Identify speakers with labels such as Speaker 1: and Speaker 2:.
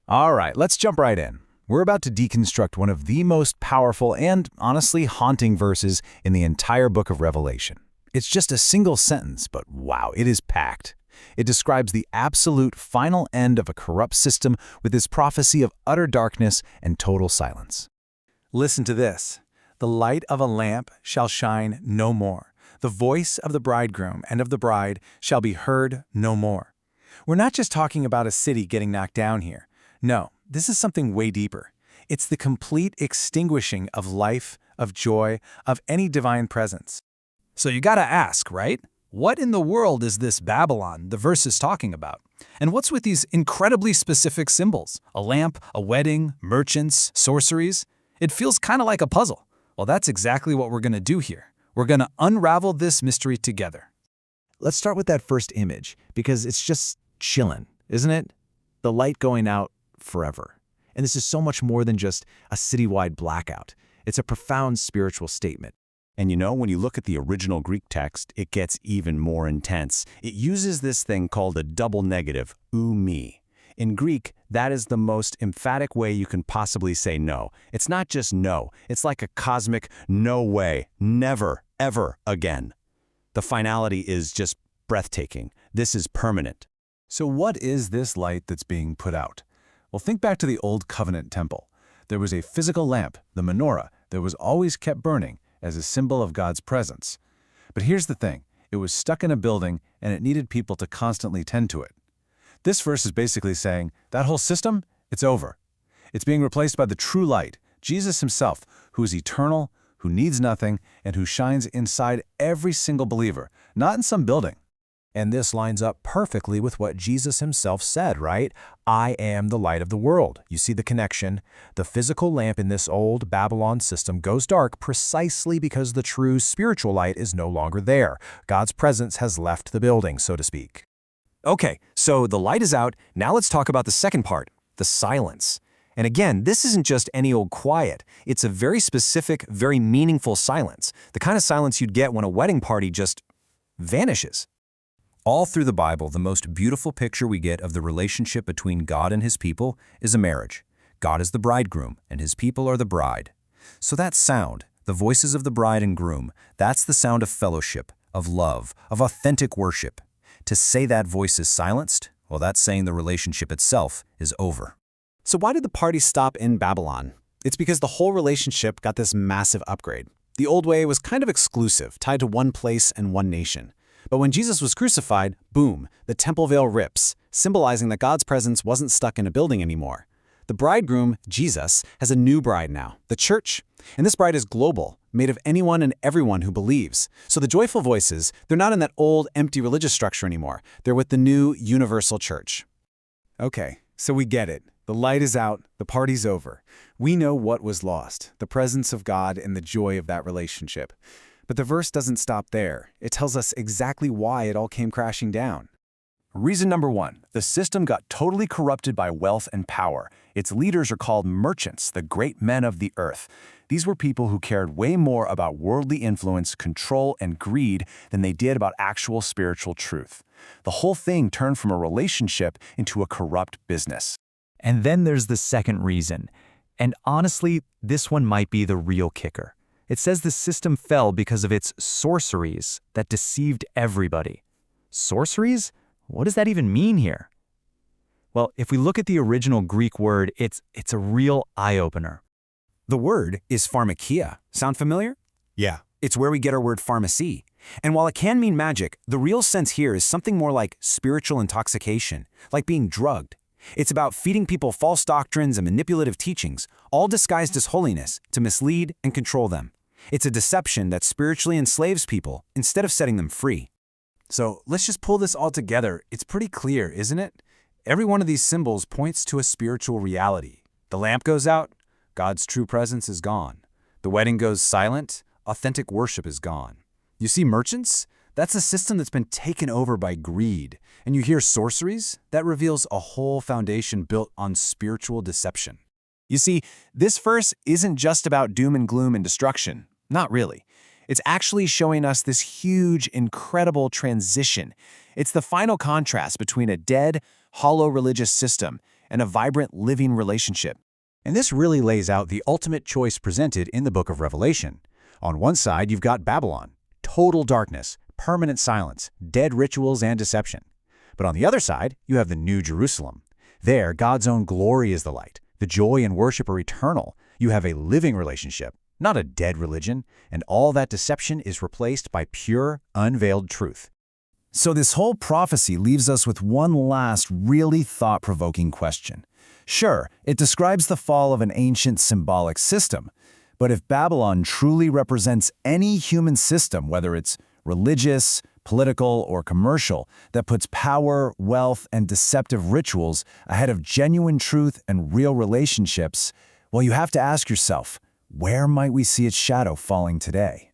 Speaker 1: All right, let's jump right in. We're about to deconstruct one of the most powerful and, honestly, haunting verses in the entire book of Revelation. It's just a single sentence, but wow, it is packed. It describes the absolute final end of a corrupt system with this prophecy of utter darkness and total silence.
Speaker 2: Listen to this. The light of a lamp shall shine no more. The voice of the bridegroom and of the bride shall be heard no more. We're not just talking about a city getting knocked down here. No, this is something way deeper. It's the complete extinguishing of life, of joy, of any divine presence.
Speaker 3: So you gotta ask, right? What in the world is this Babylon the verse is talking about? And what's with these incredibly specific symbols? A lamp, a wedding, merchants, sorceries? It feels kind of like a puzzle. Well, that's exactly what we're gonna do here. We're gonna unravel this mystery together.
Speaker 1: Let's start with that first image, because it's just chillin', isn't it? The light going out forever. And this is so much more than just a citywide blackout. It's a profound spiritual statement.
Speaker 4: And you know, when you look at the original Greek text, it gets even more intense. It uses this thing called a double negative, ou me. In Greek, that is the most emphatic way you can possibly say no. It's not just no, it's like a cosmic no way, never, ever again. The finality is just breathtaking. This is permanent.
Speaker 2: So what is this light that's being put out? Well, think back to the Old Covenant temple. There was a physical lamp, the menorah, that was always kept burning as a symbol of God's presence. But here's the thing. It was stuck in a building, and it needed people to constantly tend to it. This verse is basically saying, that whole system, it's over. It's being replaced by the true light, Jesus himself, who is eternal, who needs nothing, and who shines inside every single believer, not in some building.
Speaker 5: And this lines up perfectly with what Jesus himself said, right? I am the light of the world. You see the connection? The physical lamp in this old Babylon system goes dark precisely because the true spiritual light is no longer there. God's presence has left the building, so to speak.
Speaker 6: Okay, so the light is out. Now let's talk about the second part, the silence. And again, this isn't just any old quiet. It's a very specific, very meaningful silence. The kind of silence you'd get when a wedding party just vanishes.
Speaker 3: All through the Bible, the most beautiful picture we get of the relationship between God and his people is a marriage. God is the bridegroom, and his people are the bride. So that sound, the voices of the bride and groom, that's the sound of fellowship, of love, of authentic worship. To say that voice is silenced, well, that's saying the relationship itself is over.
Speaker 7: So why did the party stop in Babylon? It's because the whole relationship got this massive upgrade. The old way was kind of exclusive, tied to one place and one nation. But when Jesus was crucified, boom, the temple veil rips, symbolizing that God's presence wasn't stuck in a building anymore. The bridegroom, Jesus, has a new bride now, the church. And this bride is global, made of anyone and everyone who believes. So the joyful voices, they're not in that old, empty religious structure anymore. They're with the new universal church.
Speaker 2: Okay, so we get it. The light is out, the party's over. We know what was lost, the presence of God and the joy of that relationship. But the verse doesn't stop there. It tells us exactly why it all came crashing down.
Speaker 4: Reason number one, the system got totally corrupted by wealth and power. Its leaders are called merchants, the great men of the earth. These were people who cared way more about worldly influence, control, and greed than they did about actual spiritual truth. The whole thing turned from a relationship into a corrupt business.
Speaker 8: And then there's the second reason. And honestly, this one might be the real kicker. It says the system fell because of its sorceries that deceived everybody. Sorceries? What does that even mean here? Well, if we look at the original Greek word, it's a real eye-opener.
Speaker 6: The word is pharmakia. Sound familiar?
Speaker 7: Yeah.
Speaker 6: It's where we get our word pharmacy. And while it can mean magic, the real sense here is something more like spiritual intoxication, like being drugged. It's about feeding people false doctrines and manipulative teachings, all disguised as holiness, to mislead and control them. It's a deception that spiritually enslaves people instead of setting them free.
Speaker 2: So let's just pull this all together. It's pretty clear, isn't it? Every one of these symbols points to a spiritual reality. The lamp goes out, God's true presence is gone. The wedding goes silent, authentic worship is gone. You see merchants? That's a system that's been taken over by greed. And you hear sorceries? That reveals a whole foundation built on spiritual deception. You see, this verse isn't just about doom and gloom and destruction. Not really. It's actually showing us this huge, incredible transition. It's the final contrast between a dead, hollow religious system
Speaker 7: and a vibrant, living relationship.
Speaker 5: And this really lays out the ultimate choice presented in the book of Revelation. On one side, you've got Babylon, total darkness, permanent silence, dead rituals and deception. But on the other side, you have the New Jerusalem. There, God's own glory is the light. The joy and worship are eternal. You have a living relationship, not a dead religion, and all that deception is replaced by pure, unveiled truth.
Speaker 3: So this whole prophecy leaves us with one last really thought-provoking question. Sure, it describes the fall of an ancient symbolic system, but if Babylon truly represents any human system, whether it's religious, political, or commercial, that puts power, wealth, and deceptive rituals ahead of genuine truth and real relationships, well, you have to ask yourself, where might we see its shadow falling today?